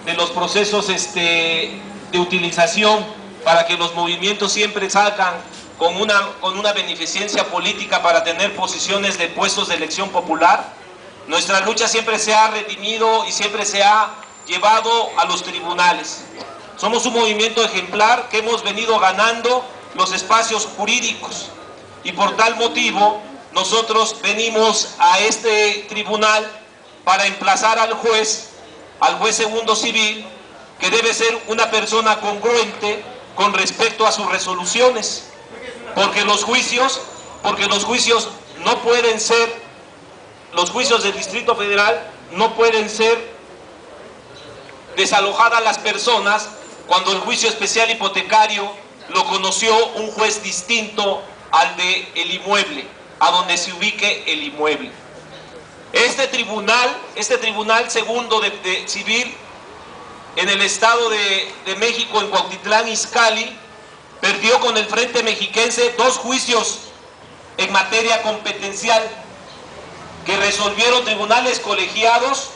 de los procesos de utilización para que los movimientos siempre salgan con una beneficencia política para tener posiciones de puestos de elección popular. Nuestra lucha siempre se ha redimido y siempre se ha llevado a los tribunales. Somos un movimiento ejemplar que hemos venido ganando los espacios jurídicos y por tal motivo nosotros venimos a este tribunal para emplazar al juez segundo civil, que debe ser una persona congruente con respecto a sus resoluciones, porque los juicios no pueden ser, los juicios del Distrito Federal no pueden ser desalojadas las personas cuando el juicio especial hipotecario lo conoció un juez distinto al de el inmueble, a donde se ubique el inmueble. Este tribunal segundo de civil en el Estado de México, en Cuautitlán Izcalli, perdió con el Frente Mexiquense 2 juicios en materia competencial que resolvieron tribunales colegiados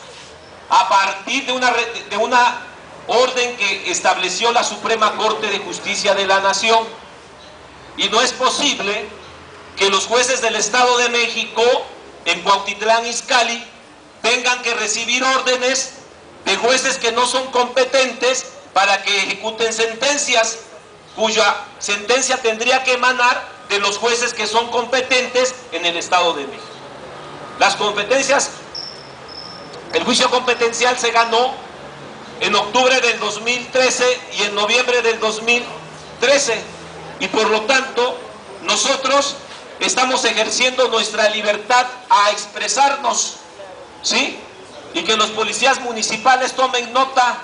a partir de una orden que estableció la Suprema Corte de Justicia de la Nación. Y no es posible que los jueces del Estado de México en Cuautitlán Izcalli tengan que recibir órdenes de jueces que no son competentes para que ejecuten sentencias, cuya sentencia tendría que emanar de los jueces que son competentes en el Estado de México. Las competencias, el juicio competencial se ganó en octubre del 2013 y en noviembre del 2013, y por lo tanto nosotros estamos ejerciendo nuestra libertad a expresarnos, ¿sí? Y que los policías municipales tomen nota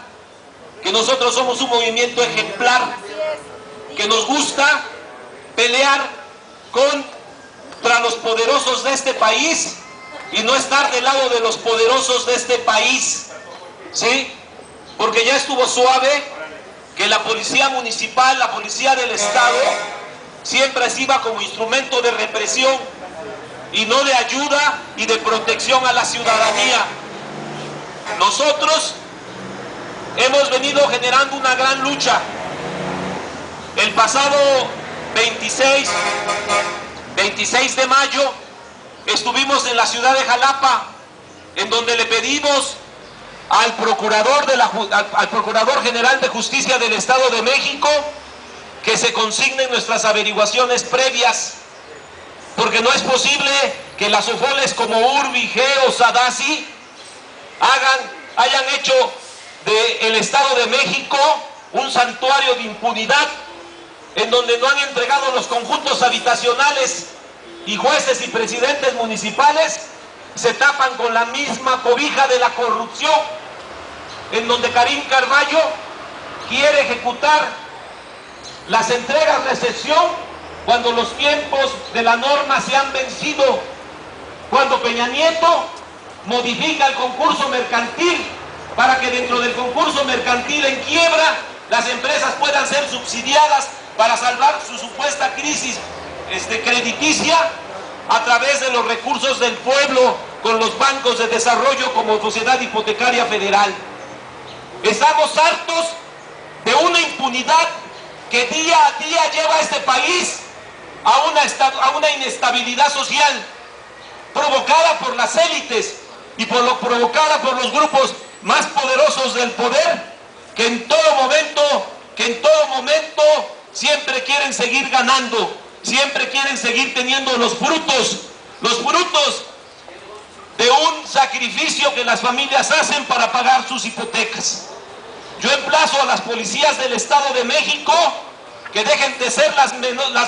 que nosotros somos un movimiento ejemplar, que nos gusta pelear contra los poderosos de este país y no estar del lado de los poderosos de este país, ¿sí? Porque ya estuvo suave que la policía municipal, la policía del Estado, siempre sirva como instrumento de represión y no de ayuda y de protección a la ciudadanía. Nosotros hemos venido generando una gran lucha. El pasado 26 de mayo estuvimos en la ciudad de Jalapa, en donde le pedimos al Procurador General de Justicia del Estado de México que se consignen nuestras averiguaciones previas, porque no es posible que las OFOLES como Urbi, Geo, Sadasi hayan hecho del Estado de México un santuario de impunidad, en donde no han entregado los conjuntos habitacionales, y jueces y presidentes municipales se tapan con la misma cobija de la corrupción, en donde Karim Carballo quiere ejecutar las entregas-recepción cuando los tiempos de la norma se han vencido, cuando Peña Nieto modifica el concurso mercantil para que dentro del concurso mercantil en quiebra las empresas puedan ser subsidiadas para salvar su supuesta crisis crediticia a través de los recursos del pueblo con los bancos de desarrollo como Sociedad Hipotecaria Federal. Estamos hartos de una impunidad que día a día lleva a este país a una inestabilidad social provocada por las élites y provocada por los grupos más poderosos del poder, que en todo momento siempre quieren seguir ganando, siempre quieren seguir teniendo los frutos de un sacrificio que las familias hacen para pagar sus hipotecas. Yo emplazo a las policías del Estado de México que dejen de ser las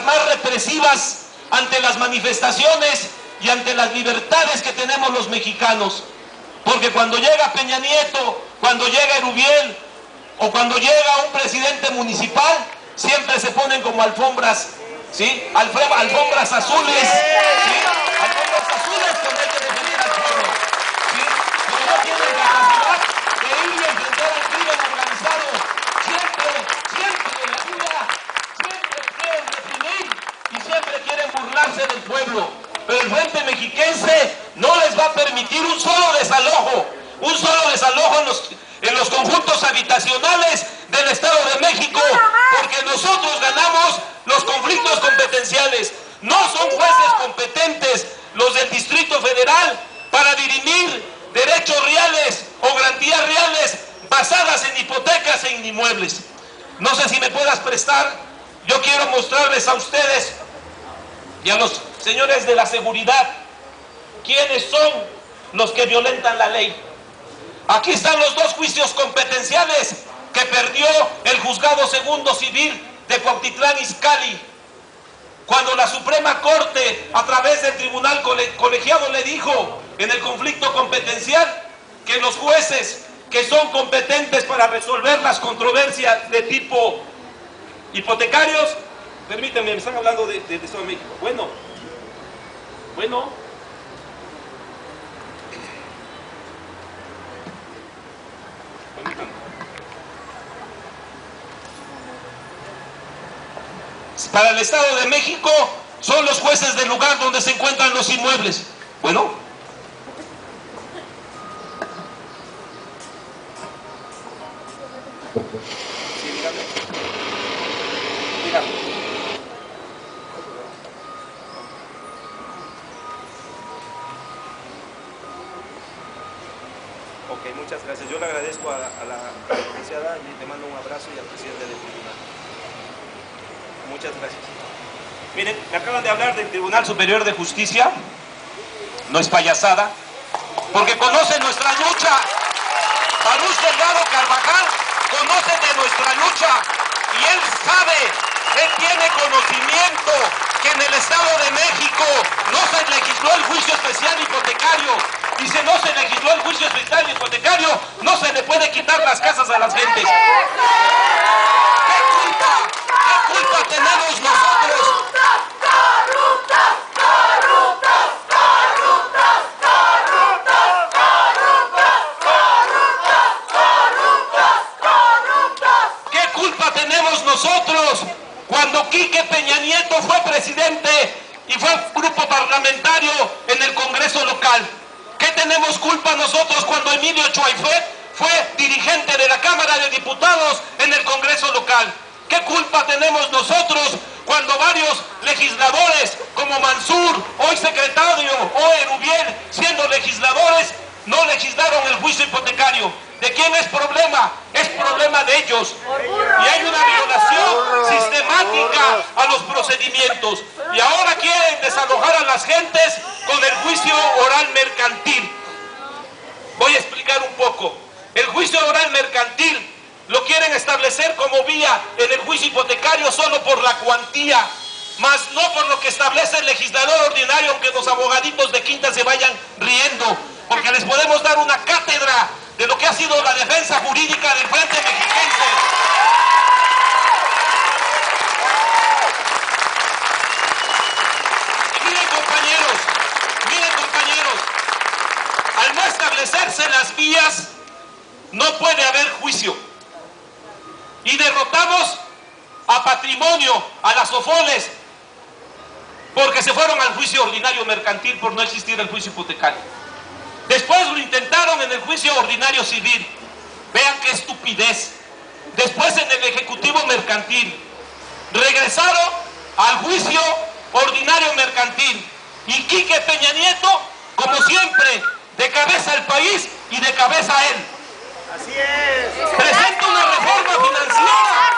más represivas ante las manifestaciones y ante las libertades que tenemos los mexicanos. Porque cuando llega Peña Nieto, cuando llega Erubiel o cuando llega un presidente municipal, siempre se ponen como alfombras, ¿sí? Alfombras azules, ¿sí? Alfombras azules cuando hay que defender al pueblo, ¿sí? Porque no tienen capacidad de ir y enfrentar al crimen organizado. Siempre en la vida, siempre quieren reprimir y siempre quieren burlarse del pueblo. Pero el Frente Mexiquense no les va a permitir un solo desalojo en los conjuntos habitacionales del Estado de México, porque nosotros ganamos los conflictos competenciales. No son jueces competentes los del Distrito Federal para dirimir derechos reales o garantías reales basadas en hipotecas e inmuebles. No sé si me puedas prestar, yo quiero mostrarles a ustedes y a los señores de la seguridad quiénes son los que violentan la ley. Aquí están los dos juicios competenciales que perdió el Juzgado Segundo Civil de Cuautitlán Izcalli, cuando la Suprema Corte, a través del Tribunal Colegiado, le dijo en el conflicto competencial que los jueces que son competentes para resolver las controversias de tipo hipotecarios, permítanme, me están hablando de Estado de México. Bueno, para el Estado de México son los jueces del lugar donde se encuentran los inmuebles. Bueno, sí, dígame. Ok, muchas gracias. Yo le agradezco a la licenciada y le mando un abrazo y al presidente del tribunal. Muchas gracias. Miren, me acaban de hablar del Tribunal Superior de Justicia. No es payasada, porque conocen nuestra lucha. Baruch Delgado Carvajal conoce de nuestra lucha y él sabe, él tiene conocimiento que en el Estado de México no se legisló el juicio especial hipotecario. Y si no se legisló el juicio especial hipotecario, no se le puede quitar las casas a las gentes. ¿Qué culpa tenemos nosotros? ¿Qué culpa tenemos nosotros cuando Quique Peña Nieto fue presidente y fue grupo parlamentario en el Congreso local? ¿Qué tenemos culpa nosotros cuando Emilio Chuaifet fue dirigente de la Cámara de Diputados en el Congreso local? ¿Qué culpa tenemos nosotros cuando varios legisladores como Mansur, hoy secretario, o Erubiel, siendo legisladores, no legislaron el juicio hipotecario? ¿De quién es problema? Es problema de ellos. Y hay una violación sistemática a los procedimientos. Y ahora quieren desalojar a las gentes con el juicio oral mercantil. Voy a explicar un poco. El juicio oral mercantil lo quieren establecer como vía en el juicio hipotecario solo por la cuantía, más no por lo que establece el legislador ordinario, aunque los abogaditos de quinta se vayan riendo, porque les podemos dar una cátedra de lo que ha sido la defensa jurídica del Frente Mexiquense. Y miren compañeros, al no establecerse las vías, no puede haber juicio. Y derrotamos a Patrimonio, a las OFOLES, porque se fueron al juicio ordinario mercantil por no existir el juicio hipotecario. Después lo intentaron en el juicio ordinario civil. Vean qué estupidez. Después en el ejecutivo mercantil. Regresaron al juicio ordinario mercantil. Y Quique Peña Nieto, como siempre, de cabeza al país y de cabeza a él. Así es. Presenta una reforma financiera.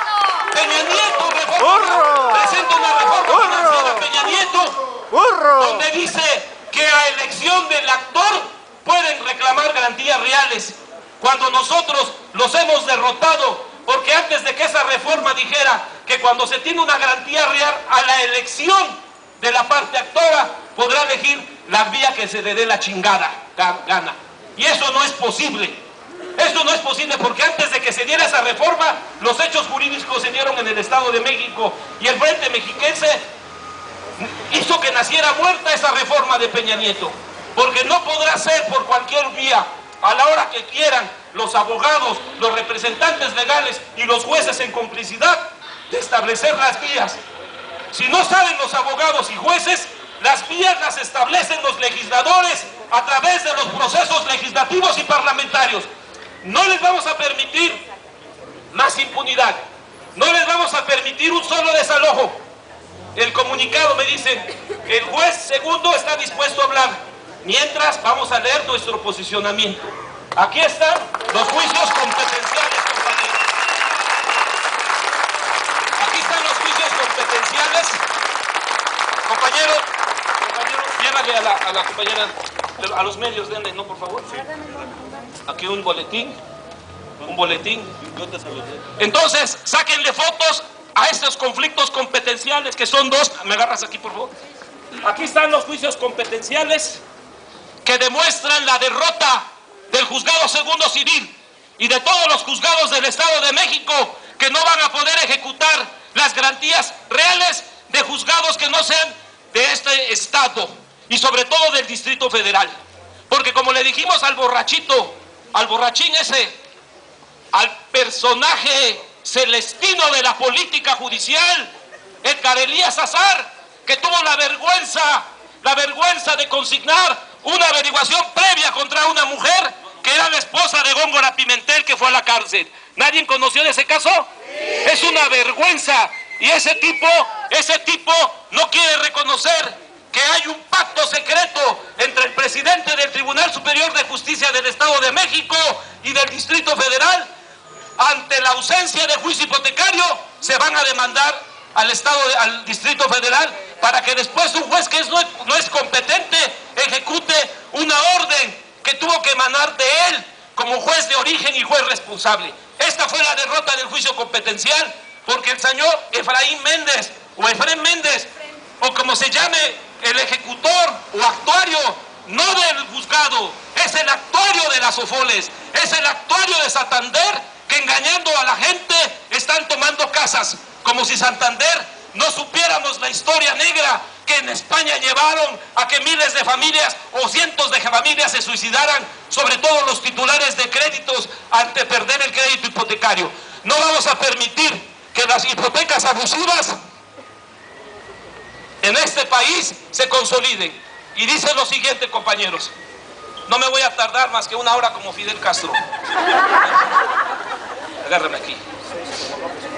Peña Nieto presenta una reforma financiera. Peña Nieto, donde dice que a elección del actor pueden reclamar garantías reales, cuando nosotros los hemos derrotado, porque antes de que esa reforma dijera que cuando se tiene una garantía real a la elección de la parte actora, podrá elegir la vía que se le dé la chingada gana. Y eso no es posible. Esto no es posible porque antes de que se diera esa reforma, los hechos jurídicos se dieron en el Estado de México y el Frente Mexiquense hizo que naciera muerta esa reforma de Peña Nieto. Porque no podrá ser por cualquier vía, a la hora que quieran, los abogados, los representantes legales y los jueces en complicidad de establecer las vías. Si no saben los abogados y jueces, las vías las establecen los legisladores a través de los procesos legislativos y parlamentarios. No les vamos a permitir más impunidad. No les vamos a permitir un solo desalojo. El comunicado me dice, el juez segundo está dispuesto a hablar. Mientras vamos a leer nuestro posicionamiento. Aquí están los juicios competenciales, compañeros. Aquí están los juicios competenciales. Compañero, llévale a la compañera, a los medios, denle, ¿no, por favor? Aquí un boletín. Entonces, sáquenle fotos a estos conflictos competenciales, que son dos. ¿Me agarras aquí, por favor? Aquí están los juicios competenciales que demuestran la derrota del Juzgado Segundo Civil y de todos los juzgados del Estado de México, que no van a poder ejecutar las garantías reales de juzgados que no sean de este Estado y sobre todo del Distrito Federal. Porque como le dijimos al borrachito, al borrachín ese, al personaje celestino de la política judicial, Edgar Elías Azar, que tuvo la vergüenza de consignar una averiguación previa contra una mujer que era la esposa de Góngora Pimentel, que fue a la cárcel. ¿Nadie conoció de ese caso? Sí. Es una vergüenza. Y ese tipo no quiere reconocer que hay un pacto secreto entre el presidente del Tribunal Superior de Justicia del Estado de México y del Distrito Federal. Ante la ausencia de juicio hipotecario, se van a demandar al Distrito Federal para que después un juez que no es competente ejecute una orden que tuvo que emanar de él como juez de origen y juez responsable. Esta fue la derrota del juicio competencial, porque el señor Efraín Méndez, o como se llame, el ejecutor o actuario, no del juzgado, es el actuario de las Ofoles, es el actuario de Santander, que engañando a la gente están tomando casas, como si Santander no supiéramos la historia negra que en España llevaron a que miles de familias o cientos de familias se suicidaran, sobre todo los titulares de créditos, ante perder el crédito hipotecario. No vamos a permitir que las hipotecas abusivas en este país se consoliden. Y dice lo siguiente, compañeros, no me voy a tardar más que una hora como Fidel Castro. Agárrame aquí.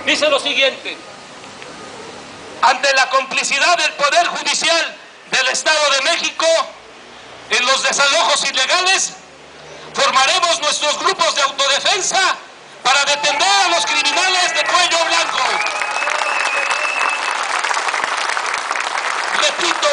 Dice lo siguiente: ante la complicidad del Poder Judicial del Estado de México en los desalojos ilegales, formaremos nuestros grupos de autodefensa para detener a los criminales de cuello blanco. Repito,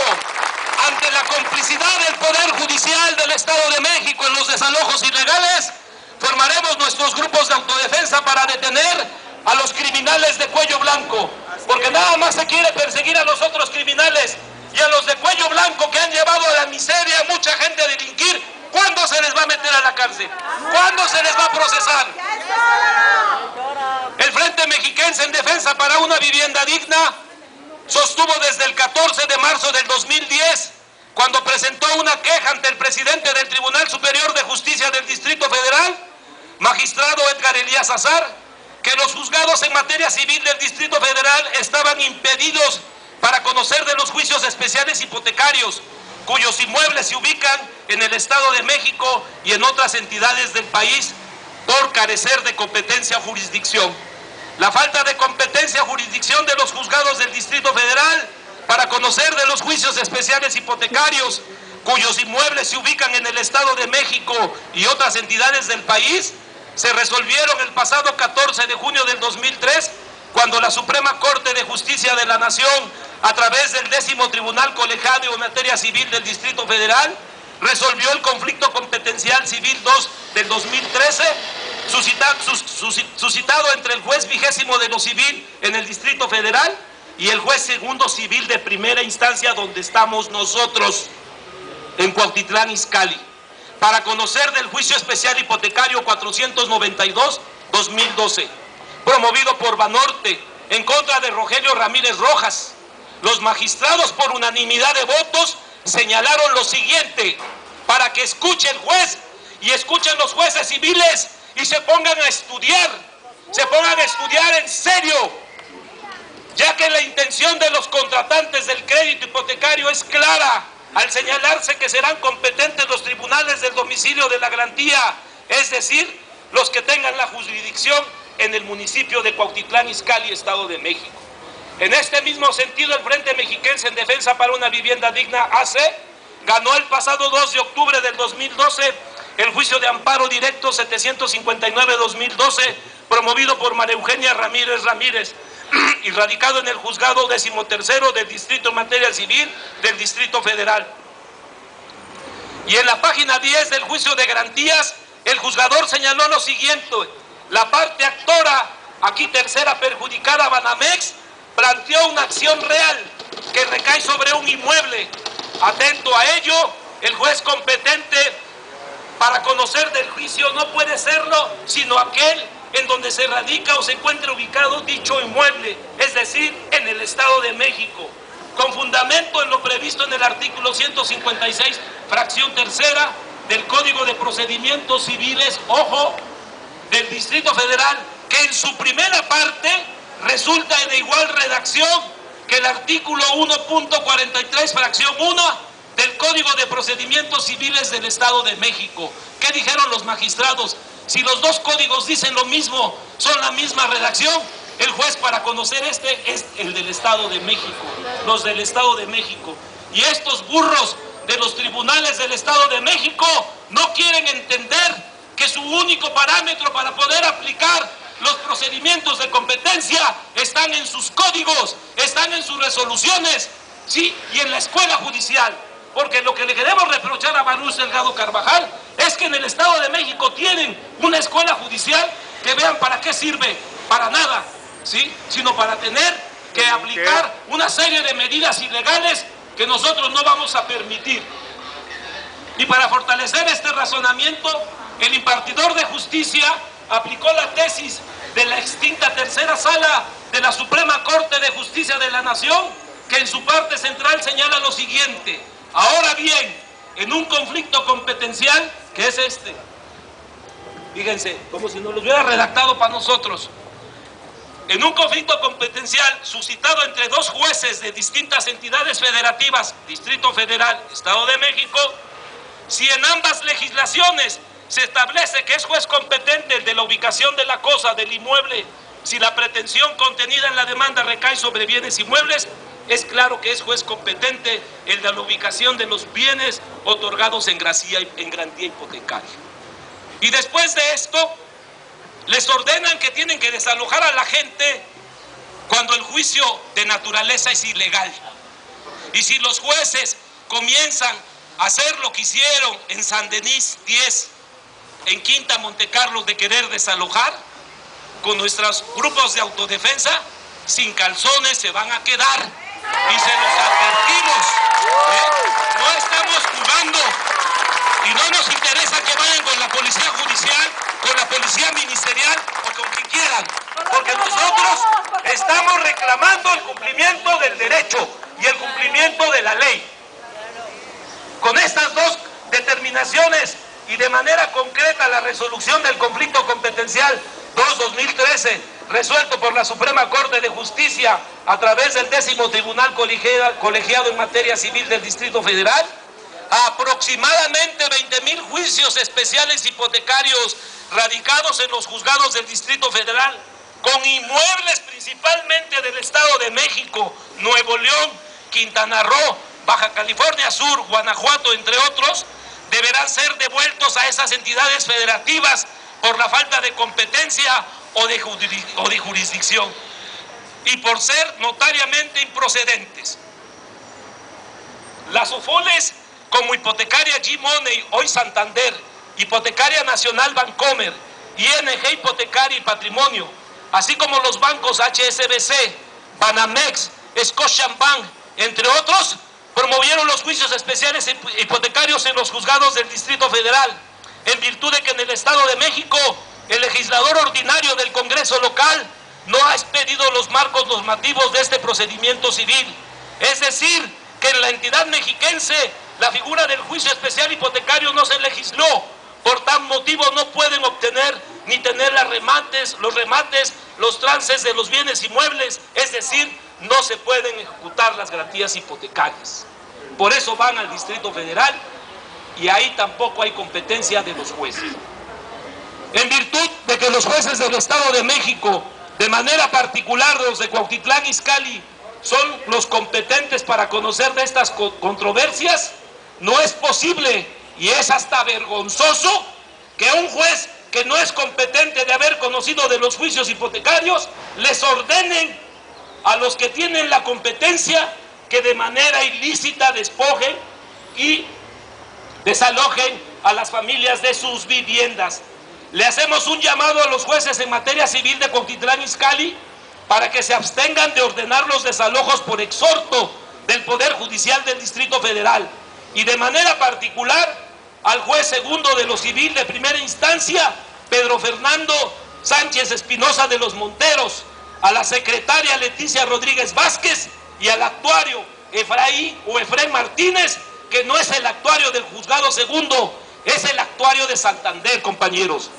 ante la complicidad del Poder Judicial del Estado de México en los desalojos ilegales, formaremos nuestros grupos de autodefensa para detener a los criminales de cuello blanco, porque nada más se quiere perseguir a los otros criminales y a los de cuello blanco que han llevado a la miseria a mucha gente a delinquir. ¿Cuándo se les va a meter a la cárcel? ¿Cuándo se les va a procesar? El Frente Mexiquense en Defensa para una Vivienda Digna sostuvo desde el 14 de marzo del 2010, cuando presentó una queja ante el presidente del Tribunal Superior de Justicia del Distrito Federal, magistrado Edgar Elías Azar, que los juzgados en materia civil del Distrito Federal estaban impedidos para conocer de los juicios especiales hipotecarios, cuyos inmuebles se ubican en el Estado de México y en otras entidades del país, por carecer de competencia o jurisdicción. La falta de competencia o jurisdicción de los juzgados del Distrito Federal para conocer de los juicios especiales hipotecarios, cuyos inmuebles se ubican en el Estado de México y otras entidades del país, se resolvieron el pasado 14 de junio del 2003, cuando la Suprema Corte de Justicia de la Nación, a través del 10º Tribunal Colegiado en materia civil del Distrito Federal, resolvió el conflicto competencial civil 2 del 2013, suscitado entre el juez 20º de lo civil en el Distrito Federal y el juez segundo civil de primera instancia, donde estamos nosotros, en Cuautitlán Izcalli, para conocer del juicio especial hipotecario 492-2012, promovido por Banorte en contra de Rogelio Ramírez Rojas. Los magistrados, por unanimidad de votos, señalaron lo siguiente, para que escuche el juez y escuchen los jueces civiles y se pongan a estudiar en serio, ya que la intención de los contratantes del crédito hipotecario es clara, al señalarse que serán competentes los tribunales del domicilio de la garantía, es decir, los que tengan la jurisdicción en el municipio de Cuautitlán Izcalli, Estado de México. En este mismo sentido, el Frente Mexiquense en Defensa para una Vivienda Digna, AC, ganó el pasado 2 de octubre del 2012 el juicio de amparo directo 759-2012, promovido por María Eugenia Ramírez, y radicado en el juzgado 13º del Distrito en Materia Civil del Distrito Federal. Y en la página 10 del juicio de garantías, el juzgador señaló lo siguiente: la parte actora, aquí tercera perjudicada, Banamex, planteó una acción real que recae sobre un inmueble. Atento a ello, el juez competente para conocer del juicio no puede serlo sino aquel en donde se radica o se encuentre ubicado dicho inmueble, es decir, en el Estado de México, con fundamento en lo previsto en el artículo 156, fracción tercera del Código de Procedimientos Civiles, ojo, del Distrito Federal, que en su primera parte resulta de igual redacción que el artículo 1.43, fracción 1 del Código de Procedimientos Civiles del Estado de México. ¿Qué dijeron los magistrados? Si los dos códigos dicen lo mismo, son la misma redacción, el juez para conocer este es el del Estado de México, los del Estado de México. Y estos burros de los tribunales del Estado de México no quieren entender que su único parámetro para poder aplicar los procedimientos de competencia están en sus códigos, están en sus resoluciones, sí, y en la escuela judicial. Porque lo que le queremos reprochar a Baruch Delgado Carvajal es que en el Estado de México tienen una escuela judicial que vean para qué sirve, para nada, ¿sí? Sino para tener que aplicar una serie de medidas ilegales que nosotros no vamos a permitir. Y para fortalecer este razonamiento, el impartidor de justicia aplicó la tesis de la extinta tercera sala de la Suprema Corte de Justicia de la Nación, que en su parte central señala lo siguiente: ahora bien, en un conflicto competencial, que es este, fíjense, como si nos lo hubiera redactado para nosotros, en un conflicto competencial suscitado entre dos jueces de distintas entidades federativas, Distrito Federal, Estado de México, si en ambas legislaciones se establece que es juez competente el de la ubicación de la cosa, del inmueble, si la pretensión contenida en la demanda recae sobre bienes inmuebles, es claro que es juez competente el de la ubicación de los bienes otorgados en garantía hipotecaria. Y después de esto, les ordenan que tienen que desalojar a la gente cuando el juicio de naturaleza es ilegal. Y si los jueces comienzan a hacer lo que hicieron en San Denis 10, en Quinta Montecarlo, de querer desalojar, con nuestros grupos de autodefensa, sin calzones se van a quedar. Y se los advertimos, no estamos jugando y no nos interesa que vayan con la policía judicial, con la policía ministerial o con quien quieran, porque nosotros estamos reclamando el cumplimiento del derecho y el cumplimiento de la ley. Con estas dos determinaciones y de manera concreta la resolución del conflicto competencial 2-2013, resuelto por la Suprema Corte de Justicia a través del 10º Tribunal Colegiado en Materia Civil del Distrito Federal, a aproximadamente 20,000 juicios especiales hipotecarios radicados en los juzgados del Distrito Federal, con inmuebles principalmente del Estado de México, Nuevo León, Quintana Roo, Baja California Sur, Guanajuato, entre otros, deberán ser devueltos a esas entidades federativas por la falta de competencia o de jurisdicción y por ser notariamente improcedentes. Las OFOLES como Hipotecaria G-Money, hoy Santander, Hipotecaria Nacional Bancomer, ING Hipotecaria y Patrimonio, así como los bancos HSBC, Banamex, Scotiabank, entre otros, promovieron los juicios especiales hipotecarios en los juzgados del Distrito Federal, en virtud de que en el Estado de México el legislador ordinario del Congreso local no ha expedido los marcos normativos de este procedimiento civil. Es decir, que en la entidad mexiquense la figura del juicio especial hipotecario no se legisló. Por tal motivo no pueden obtener ni tener los remates, los trances de los bienes inmuebles, es decir, no se pueden ejecutar las garantías hipotecarias. Por eso van al Distrito Federal y ahí tampoco hay competencia de los jueces. En virtud de que los jueces del Estado de México, de manera particular los de Cuautitlán Izcalli, son los competentes para conocer de estas controversias, no es posible y es hasta vergonzoso que un juez que no es competente de haber conocido de los juicios hipotecarios les ordenen a los que tienen la competencia que de manera ilícita despojen y desalojen a las familias de sus viviendas. Le hacemos un llamado a los jueces en materia civil de Cuautitlán Izcalli para que se abstengan de ordenar los desalojos por exhorto del Poder Judicial del Distrito Federal y de manera particular al juez segundo de lo civil de primera instancia, Pedro Fernando Sánchez Espinosa de los Monteros, a la secretaria Leticia Rodríguez Vázquez y al actuario Efraín Martínez, que no es el actuario del juzgado segundo, es el actuario de Santander, compañeros.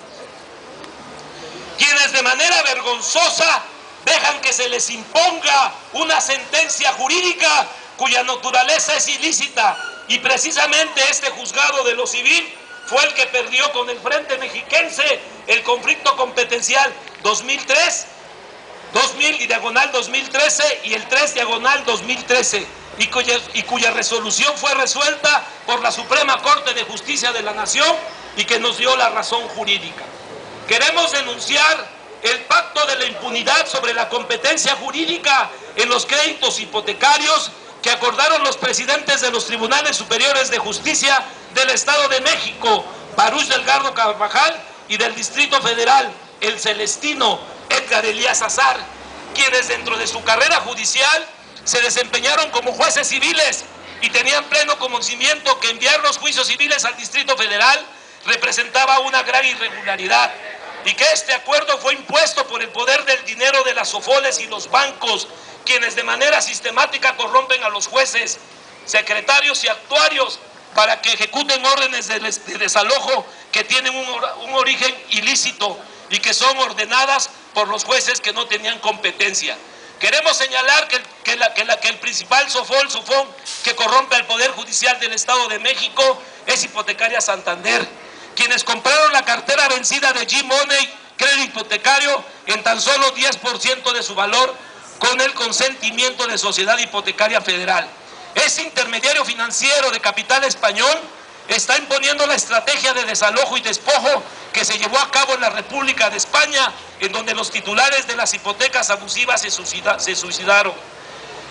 Quienes de manera vergonzosa dejan que se les imponga una sentencia jurídica cuya naturaleza es ilícita, y precisamente este juzgado de lo civil fue el que perdió con el Frente Mexiquense el conflicto competencial 2003, 2000/2013 y el 3/2013, y cuya resolución fue resuelta por la Suprema Corte de Justicia de la Nación y que nos dio la razón jurídica. Queremos denunciar el pacto de la impunidad sobre la competencia jurídica en los créditos hipotecarios que acordaron los presidentes de los Tribunales Superiores de Justicia del Estado de México, Baruch Delgado Carvajal, y del Distrito Federal, el celestino Edgar Elías Azar, quienes dentro de su carrera judicial se desempeñaron como jueces civiles y tenían pleno conocimiento que enviar los juicios civiles al Distrito Federal representaba una gran irregularidad y que este acuerdo fue impuesto por el poder del dinero de las sofoles y los bancos, quienes de manera sistemática corrompen a los jueces, secretarios y actuarios para que ejecuten órdenes de desalojo que tienen un origen ilícito y que son ordenadas por los jueces que no tenían competencia. Queremos señalar que el principal sofón que corrompe al Poder Judicial del Estado de México es Hipotecaria Santander, quienes compraron la cartera vencida de G-Money, crédito hipotecario, en tan solo 10% de su valor, con el consentimiento de Sociedad Hipotecaria Federal. Ese intermediario financiero de capital español está imponiendo la estrategia de desalojo y despojo que se llevó a cabo en la República de España, en donde los titulares de las hipotecas abusivas se suicidaron.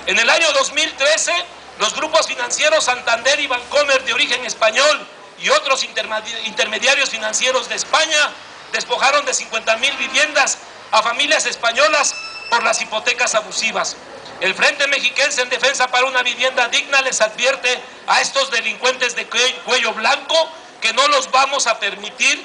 En el año 2013, los grupos financieros Santander y Bancomer de origen español y otros intermediarios financieros de España despojaron de 50,000 viviendas a familias españolas por las hipotecas abusivas. El Frente Mexiquense en Defensa para una Vivienda Digna les advierte a estos delincuentes de cuello blanco que no los vamos a permitir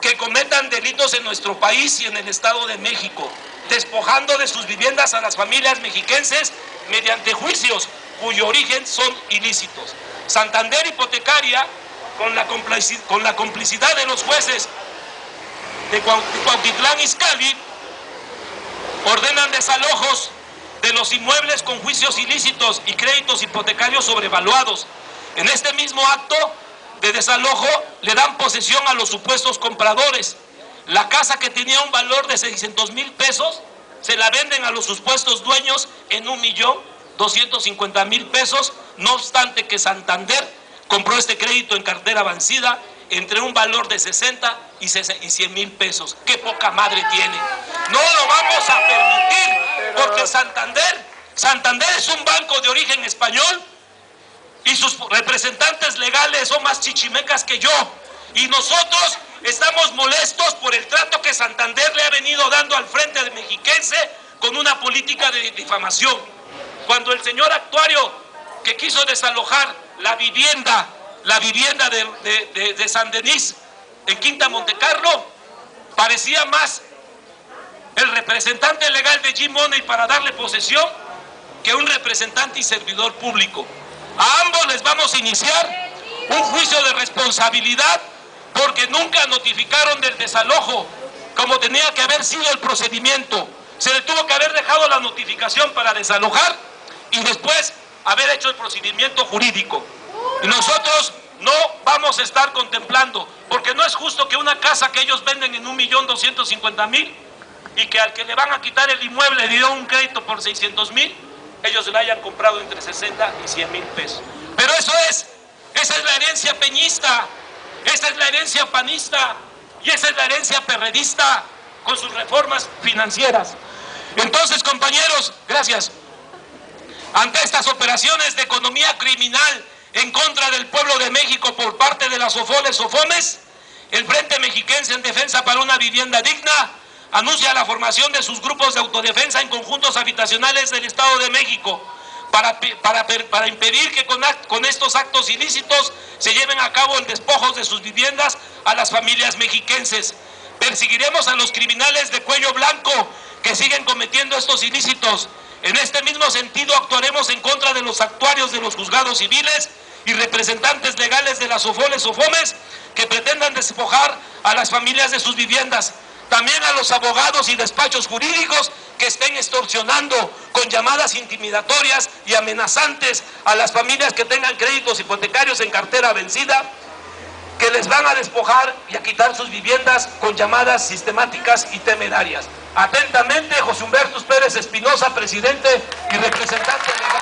que cometan delitos en nuestro país y en el Estado de México, despojando de sus viviendas a las familias mexiquenses mediante juicios cuyo origen son ilícitos. Santander Hipotecaria, con la complicidad de los jueces de Cuautitlán Izcalli, ordenan desalojos de los inmuebles con juicios ilícitos y créditos hipotecarios sobrevaluados. En este mismo acto de desalojo le dan posesión a los supuestos compradores. La casa, que tenía un valor de 600,000 pesos, se la venden a los supuestos dueños en 1,250,000 pesos, no obstante que Santander compró este crédito en cartera vencida entre un valor de 60 y 100,000 pesos. ¡Qué poca madre tiene! No lo vamos a permitir, porque Santander es un banco de origen español y sus representantes legales son más chichimecas que yo. Y nosotros estamos molestos por el trato que Santander le ha venido dando al Frente Mexiquense con una política de difamación. Cuando el señor actuario que quiso desalojar la vivienda de San Denis en Quinta Montecarlo, parecía más el representante legal de G-Money para darle posesión que un representante y servidor público. A ambos les vamos a iniciar un juicio de responsabilidad porque nunca notificaron del desalojo como tenía que haber sido el procedimiento. Se le tuvo que haber dejado la notificación para desalojar y después haber hecho el procedimiento jurídico. Y nosotros no vamos a estar contemplando, porque no es justo que una casa que ellos venden en 1.250.000 y que al que le van a quitar el inmueble le dio un crédito por 600.000, ellos la hayan comprado entre 60 y 100.000 pesos. Pero esa es la herencia peñista, esa es la herencia panista y esa es la herencia perredista con sus reformas financieras. Entonces, compañeros, gracias. Ante estas operaciones de economía criminal en contra del pueblo de México por parte de las SOFOMES, el Frente Mexiquense en Defensa para una Vivienda Digna anuncia la formación de sus grupos de autodefensa en conjuntos habitacionales del Estado de México para impedir que con estos actos ilícitos se lleven a cabo el despojo de sus viviendas a las familias mexiquenses. Perseguiremos a los criminales de cuello blanco que siguen cometiendo estos ilícitos. En este mismo sentido, actuaremos en contra de los actuarios de los juzgados civiles y representantes legales de las SOFOMES que pretendan despojar a las familias de sus viviendas. También a los abogados y despachos jurídicos que estén extorsionando con llamadas intimidatorias y amenazantes a las familias que tengan créditos hipotecarios en cartera vencida, que les van a despojar y a quitar sus viviendas con llamadas sistemáticas y temerarias. Atentamente, José Humberto Pérez Espinosa, presidente y representante legal.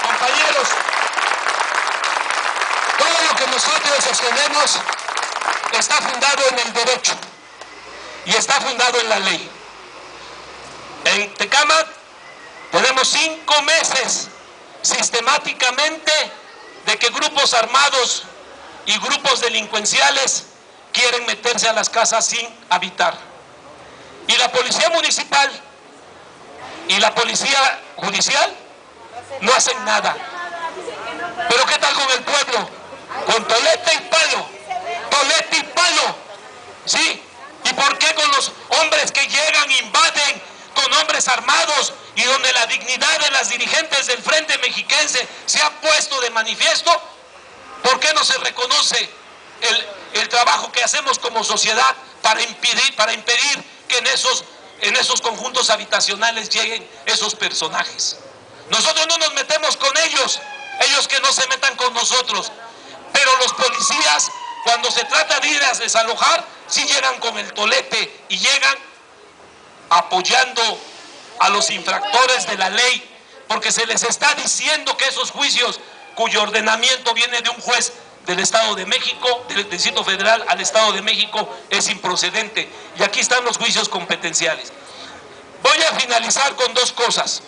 Compañeros, todo lo que nosotros sostenemos está fundado en el derecho y está fundado en la ley. En Tecámac tenemos 5 meses sistemáticamente de que grupos armados y grupos delincuenciales quieren meterse a las casas sin habitar. Y la policía municipal y la policía judicial no hacen nada. Pero ¿qué tal con el pueblo? Con tolete y palo. Tolete y palo. ¿Sí? ¿Y por qué con los hombres que llegan, invaden, con hombres armados y donde la dignidad de las dirigentes del Frente Mexiquense se ha puesto de manifiesto? ¿Por qué no se reconoce el trabajo que hacemos como sociedad para impedir que en esos conjuntos habitacionales lleguen esos personajes? Nosotros no nos metemos con ellos, ellos que no se metan con nosotros, pero los policías, cuando se trata de ir a desalojar, sí llegan con el tolete y llegan apoyando a los infractores de la ley, porque se les está diciendo que esos juicios cuyo ordenamiento viene de un juez del Estado de México, del Distrito Federal al Estado de México, es improcedente. Y aquí están los juicios competenciales. Voy a finalizar con 2 cosas.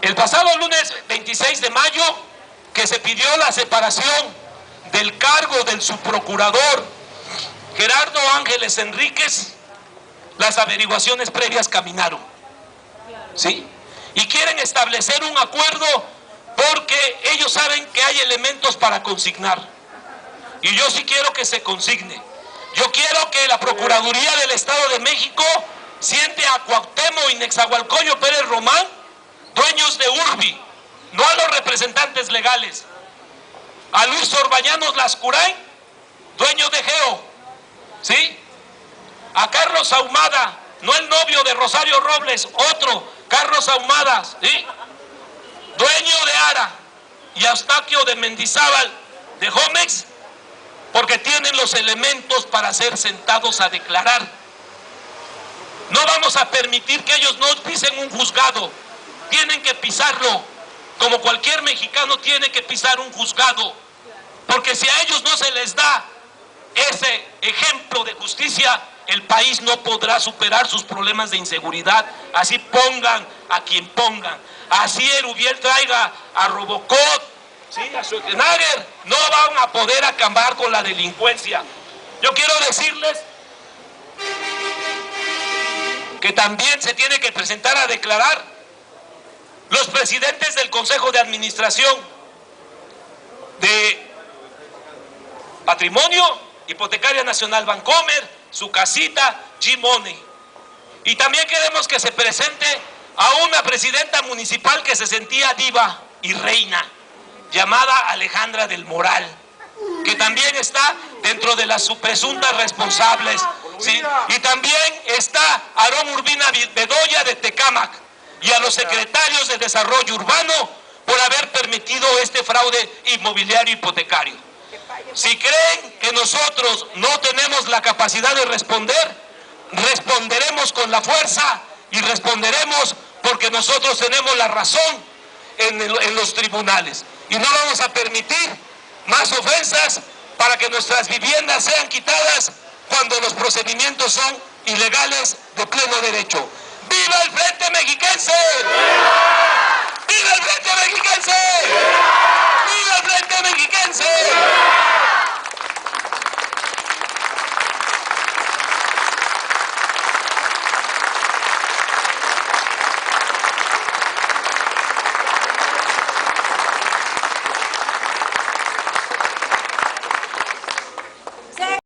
El pasado lunes 26 de mayo, que se pidió la separación del cargo del subprocurador Gerardo Ángeles Enríquez, las averiguaciones previas caminaron, ¿sí? Y quieren establecer un acuerdo porque ellos saben que hay elementos para consignar. Y yo sí quiero que se consigne. Yo quiero que la Procuraduría del Estado de México siente a Cuauhtémoc y Nezahualcóyotl Pérez Román dueños de Urbi, no a los representantes legales. A Luis Orbañanos Lascurain, dueño de Geo, ¿sí? A Carlos Ahumada, no el novio de Rosario Robles, otro, Carlos Ahumada, ¿sí? Dueño de Ara, y a Eustaquio de Mendizábal de Jomex, porque tienen los elementos para ser sentados a declarar. No vamos a permitir que ellos no pisen un juzgado, tienen que pisarlo, como cualquier mexicano tiene que pisar un juzgado, porque si a ellos no se les da ese ejemplo de justicia, el país no podrá superar sus problemas de inseguridad, así pongan a quien pongan. Así Erubiel traiga a Robocop, ¿sí?, a Schwarzenegger, no van a poder acabar con la delincuencia. Yo quiero decirles que también se tiene que presentar a declarar los presidentes del Consejo de Administración de Patrimonio, Hipotecaria Nacional Bancomer, Su Casita, G-Money. Y también queremos que se presente a una presidenta municipal que se sentía diva y reina, llamada Alejandra del Moral, que también está dentro de las presuntas responsables, ¿sí? Y también está Aarón Urbina Bedoya de Tecámac, y a los secretarios de Desarrollo Urbano por haber permitido este fraude inmobiliario hipotecario. Si creen que nosotros no tenemos la capacidad de responder, responderemos con la fuerza y responderemos porque nosotros tenemos la razón en los tribunales. Y no vamos a permitir más ofensas para que nuestras viviendas sean quitadas cuando los procedimientos son ilegales de pleno derecho. ¡Viva el Frente Mexicano!